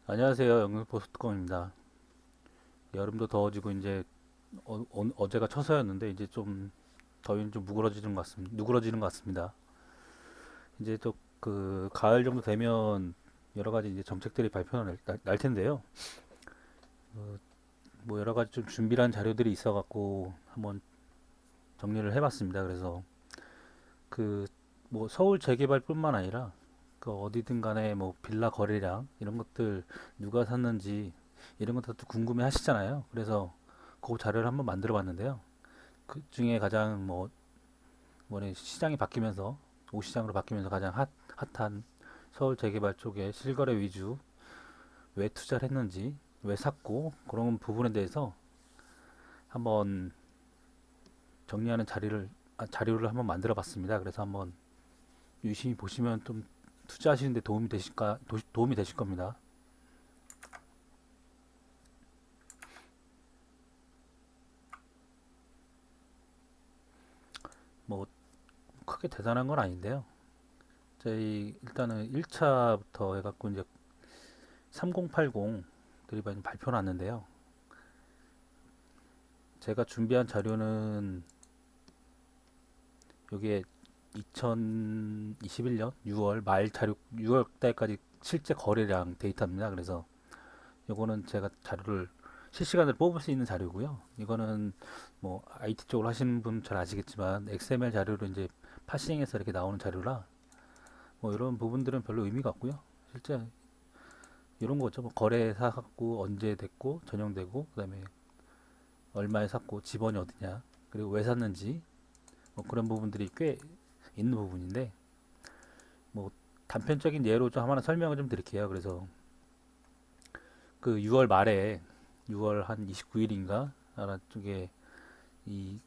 안녕하세요. 영등포스트컴입니다. 여름도 더워지고 이제 제가 처서였는데 이제 좀 더위는 좀 누그러지는 것 같습니다. 이제 또 그 가을 정도 되면 여러 가지 이제 정책들이 날 텐데요. 뭐 여러 가지 좀 준비한 자료들이 있어갖고 한번 정리를 해봤습니다. 그래서 그 뭐 서울 재개발뿐만 아니라 그 어디든 간에 뭐 빌라 거래량 이런 것들 누가 샀는지 이런 것들도 궁금해 하시잖아요. 그래서 그 자료를 한번 만들어 봤는데요. 그 중에 가장 뭐래 시장이 바뀌면서 오시장으로 바뀌면서 가장 핫한 서울 재개발 쪽에 실거래 위주 왜 투자를 했는지 왜 샀고 그런 부분에 대해서 한번 정리하는 자료를 한번 만들어 봤습니다. 그래서 한번 유심히 보시면 좀 투자하시는데 도움이 되실 겁니다. 뭐 크게 대단한 건 아닌데요. 저희 일단은 1차부터 해갖고 이제 3080 드리바인 발표 났는데요. 제가 준비한 자료는 여기에 2021년 6월 말 자료 6월 달까지 실제 거래량 데이터입니다. 그래서 요거는 제가 자료를 실시간으로 뽑을 수 있는 자료고요. 이거는 뭐 IT 쪽으로 하시는 분 잘 아시겠지만 XML 자료로 이제 파싱해서 이렇게 나오는 자료라 뭐 이런 부분들은 별로 의미가 없고요. 실제 이런 거죠. 뭐 거래 사갖고 언제 됐고 전용되고 그다음에 얼마에 샀고 지번이 어디냐 그리고 왜 샀는지 뭐 그런 부분들이 꽤 있는 부분인데 뭐 단편적인 예로 좀 하나 설명을 좀 드릴게요. 그래서 그 6월 말에 6월 한 29일인가 하나 쪽에 이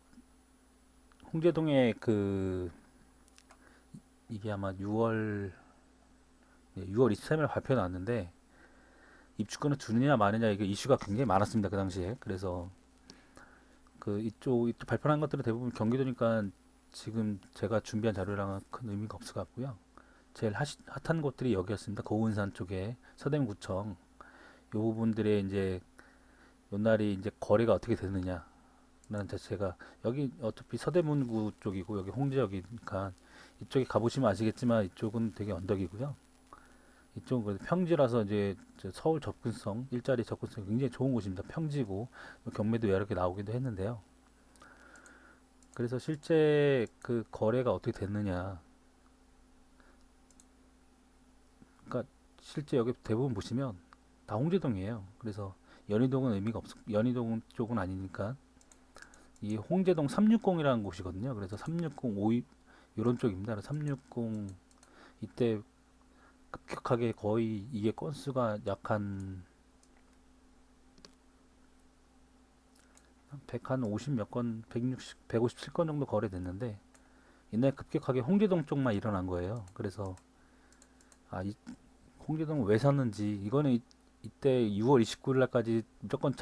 홍제동에 그 이게 아마 6월 23일 발표 나왔는데 입주권을 주느냐 마느냐 이게 이슈가 굉장히 많았습니다. 그 당시에. 그래서 그 이쪽 발표한 것들은 대부분 경기도니까 지금 제가 준비한 자료랑은 큰 의미가 없을 것 같고요. 제일 핫한 곳들이 여기였습니다. 고운산 쪽에 서대문구청 이 부분들의 이제 요날이 이제 거래가 어떻게 되느냐 라는 자체가 여기 어차피 서대문구 쪽이고 여기 홍제역이니까 이쪽에 가보시면 아시겠지만 이쪽은 되게 언덕이고요. 이쪽은 그래도 평지라서 이제 저 서울 접근성, 일자리 접근성이 굉장히 좋은 곳입니다. 평지고 경매도 여러 개 나오기도 했는데요. 그래서 실제 그 거래가 어떻게 됐느냐. 그러니까 실제 여기 대부분 보시면 다 홍제동이에요. 그래서 연희동은 의미가 없어. 연희동 쪽은 아니니까 이 홍제동 360이라는 곳이거든요. 그래서 360, 5 이런 쪽입니다. 360 이때 급격하게 거의 이게 건수가 약한 150 몇 건, 160, 157건 정도 거래됐는데 이날 급격하게 홍제동 쪽만 일어난 거예요. 그래서 이 홍제동 왜 샀는지 이거는 이때 6월 29일 날까지 무조건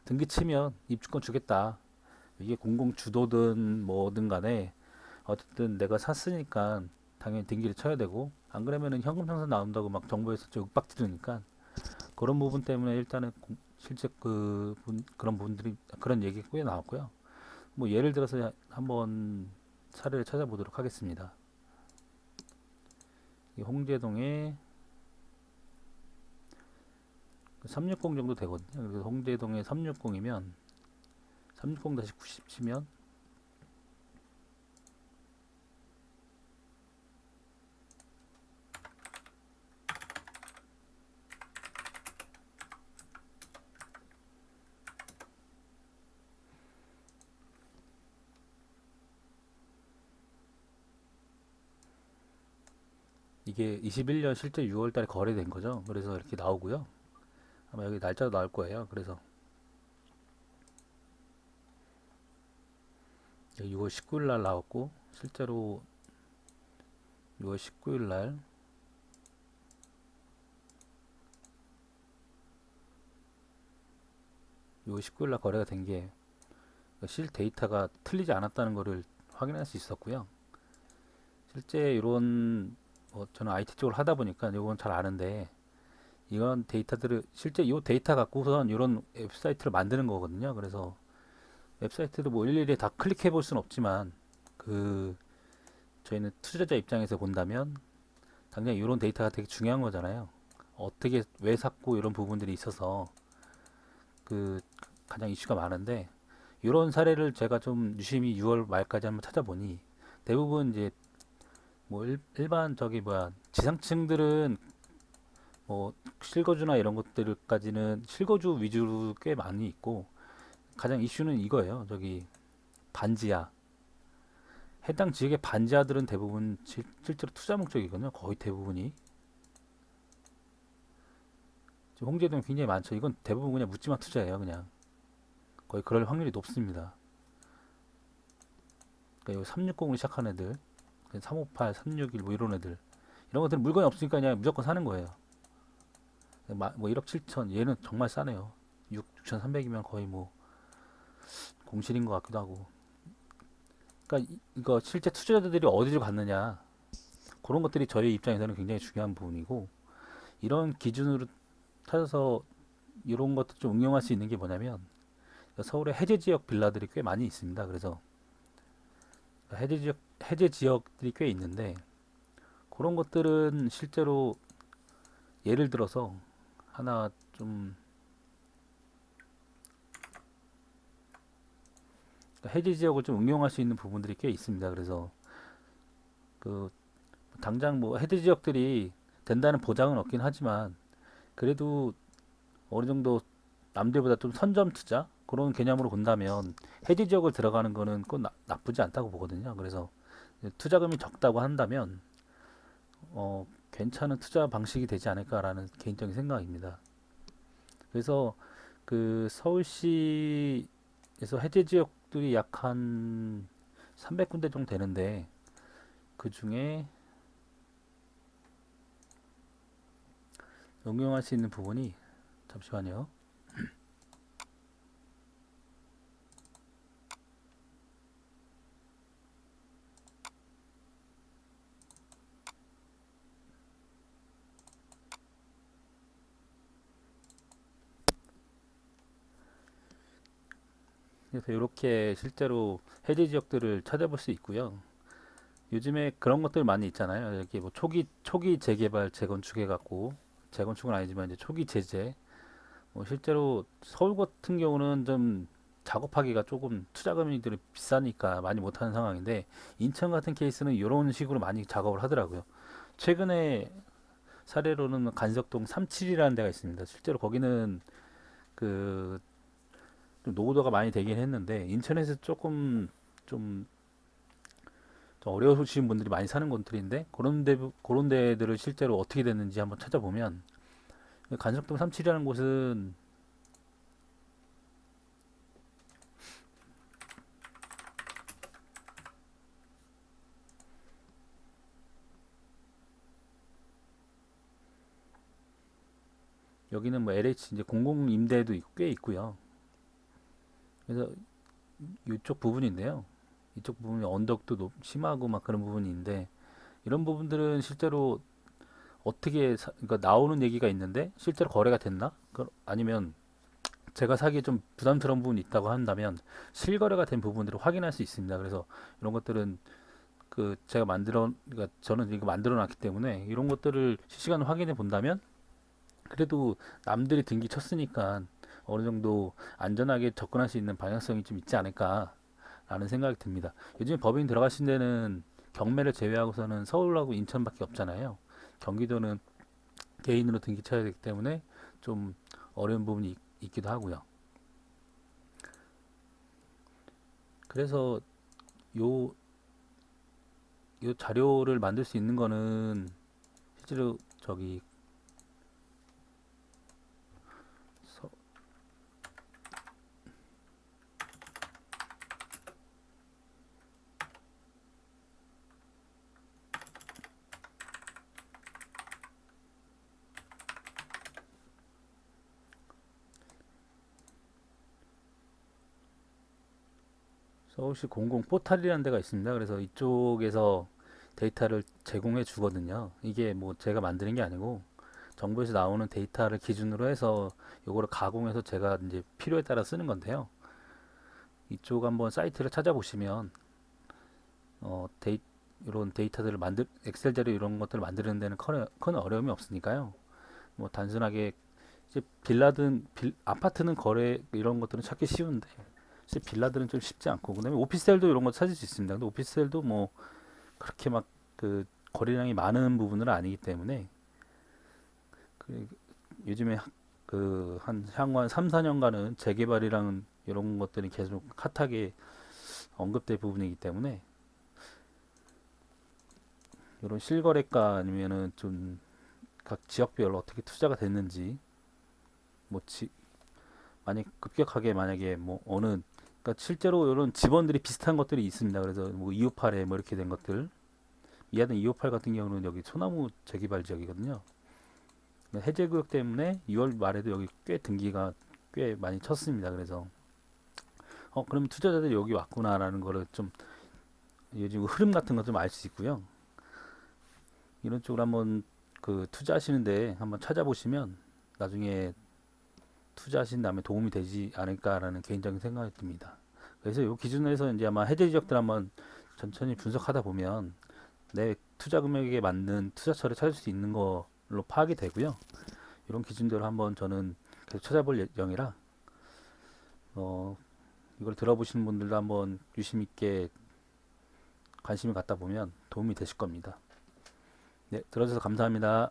등기 치면 입주권 주겠다. 이게 공공 주도든 뭐든 간에 어쨌든 내가 샀으니까 당연히 등기를 쳐야 되고 안 그러면은 현금 상환 나온다고 막 정부에서 좀 윽박지르니까 그런 부분 때문에 일단은 실제 그런 분들이 그런 얘기 꽤 나왔고요. 뭐 예를 들어서 한번 사례를 찾아보도록 하겠습니다. 이 홍제동에 360 정도 되거든요. 그래서 홍제동에 360이면 360-90 치면 이게 21년 실제 6월 달에 거래된 거죠. 그래서 이렇게 나오고요. 아마 여기 날짜도 나올 거예요. 그래서 6월 19일 날 나왔고 실제로 6월 19일 날 6월 19일 날 거래가 된 게 실 데이터가 틀리지 않았다는 것을 확인할 수 있었고요. 실제 이런 저는 IT 쪽을 하다 보니까 이건 잘 아는데 이런 데이터들을 실제 이 데이터 갖고선 이런 웹사이트를 만드는 거거든요. 그래서 웹사이트도 뭐 일일이 다 클릭해 볼 수는 없지만 그 저희는 투자자 입장에서 본다면 당장 이런 데이터가 되게 중요한 거잖아요. 어떻게 왜 샀고 이런 부분들이 있어서 그 가장 이슈가 많은데 이런 사례를 제가 좀 유심히 6월 말까지 한번 찾아보니 대부분 이제 뭐 일반 저기 뭐야 지상층들은 뭐 실거주나 이런 것들까지는 실거주 위주로 꽤 많이 있고 가장 이슈는 이거예요. 저기 반지하 해당 지역의 반지하들은 대부분 실제로 투자 목적이거든요. 거의 대부분이 지금 홍제동 굉장히 많죠. 이건 대부분 그냥 묻지마 투자예요. 그냥 거의 그럴 확률이 높습니다. 그러니까 360으로 시작한 애들 358, 361 뭐 이런 애들 이런 것들은 물건이 없으니까 그냥 무조건 사는 거예요. 뭐 1억 7천 얘는 정말 싸네요. 6,300이면 거의 뭐 공실인 것 같기도 하고. 그러니까 이거 실제 투자자들이 어디를 갔느냐 그런 것들이 저희 입장에서는 굉장히 중요한 부분이고 이런 기준으로 찾아서 이런 것도 좀 응용할 수 있는 게 뭐냐면 서울에 해제 지역 빌라들이 꽤 많이 있습니다. 그래서 해제 지역들이 꽤 있는데 그런 것들은 실제로 예를 들어서 하나 좀 해제 지역을 좀 응용할 수 있는 부분들이 꽤 있습니다. 그래서 그 당장 뭐 해제 지역들이 된다는 보장은 없긴 하지만 그래도 어느 정도 남들보다 좀 선점 투자 그런 개념으로 본다면 해지 지역을 들어가는 거는 꼭 나쁘지 않다고 보거든요. 그래서 투자금이 적다고 한다면 괜찮은 투자 방식이 되지 않을까라는 개인적인 생각입니다. 그래서 그 서울시에서 해제 지역들이 약 한 300군데 정도 되는데 그 중에 응용할 수 있는 부분이 잠시만요. 그래서 이렇게 실제로 해제 지역들을 찾아볼 수 있고요. 요즘에 그런 것들 많이 있잖아요. 이렇게 뭐 초기 재개발 재건축 해갖고 재건축은 아니지만 이제 초기 제재. 뭐 실제로 서울 같은 경우는 좀 작업하기가 조금 투자금이들이 비싸니까 많이 못하는 상황인데 인천 같은 케이스는 이런 식으로 많이 작업을 하더라고요. 최근에 사례로는 간석동 37이라는 데가 있습니다. 실제로 거기는 그 노후도가 많이 되긴 했는데 인천에서 조금 좀 어려우신 분들이 많이 사는 곳들인데 그런 데들을 실제로 어떻게 됐는지 한번 찾아보면 간석동 37이라는 곳은 여기는 뭐 LH 이제 공공 임대도 꽤 있고요. 그래서 이쪽 부분인데요. 이쪽 부분이 언덕도 심하고 막 그런 부분인데 이런 부분들은 실제로 그러니까 나오는 얘기가 있는데 실제로 거래가 됐나? 아니면 제가 사기에 좀 부담스러운 부분이 있다고 한다면 실거래가 된 부분들을 확인할 수 있습니다. 그래서 이런 것들은 그러니까 저는 이거 만들어 놨기 때문에 이런 것들을 실시간 확인해 본다면 그래도 남들이 등기 쳤으니까 어느 정도 안전하게 접근할 수 있는 방향성이 좀 있지 않을까라는 생각이 듭니다. 요즘 법인 들어가신 데는 경매를 제외하고서는 서울하고 인천밖에 없잖아요. 경기도는 개인으로 등기 쳐야 되기 때문에 좀 어려운 부분이 있기도 하고요. 그래서 요, 요 자료를 만들 수 있는 거는 실제로 저기 서, 서울시 공공 포탈이라는 데가 있습니다. 그래서 이쪽에서 데이터를 제공해 주거든요. 이게 뭐 제가 만드는 게 아니고 정부에서 나오는 데이터를 기준으로 해서 요거를 가공해서 제가 이제 필요에 따라 쓰는 건데요. 이쪽 한번 사이트를 찾아보시면 이런 데이터들을 엑셀 자료 이런 것들을 만드는 데는 큰 어려움이 없으니까요. 뭐 단순하게 이제 아파트는 거래 이런 것들은 찾기 쉬운데 사실 빌라들은 좀 쉽지 않고 그다음에 오피스텔도 이런 거 찾을 수 있습니다. 근데 오피스텔도 뭐 그렇게 막 그 거래량이 많은 부분은 아니기 때문에 그 요즘에 그 한 향후 한 3, 4년간은 재개발이랑 이런 것들이 계속 핫하게 언급될 부분이기 때문에 이런 실거래가 아니면은 좀 각 지역별로 어떻게 투자가 됐는지 뭐 만약 급격하게 만약에 뭐 어느 그러니까 실제로 이런 지번들이 비슷한 것들이 있습니다. 그래서 뭐 258에 뭐 이렇게 된 것들 이하든 258 같은 경우는 여기 소나무 재개발 지역이거든요. 해제구역 때문에 6월 말에도 여기 꽤 등기가 꽤 많이 쳤습니다. 그래서 그럼 투자자들이 여기 왔구나라는 거를 좀 요즘 흐름 같은 거 좀 알 수 있고요. 이런 쪽으로 한번 그 투자하시는데 한번 찾아보시면 나중에 투자하신 다음에 도움이 되지 않을까라는 개인적인 생각이 듭니다. 그래서 이 기준에서 이제 아마 해제 지역들 한번 천천히 분석하다 보면 내 투자 금액에 맞는 투자처를 찾을 수 있는 걸로 파악이 되고요. 이런 기준대로 한번 저는 계속 찾아볼 예정이라 어, 이걸 들어보시는 분들도 한번 유심 있게 관심을 갖다 보면 도움이 되실 겁니다. 네, 들어주셔서 감사합니다.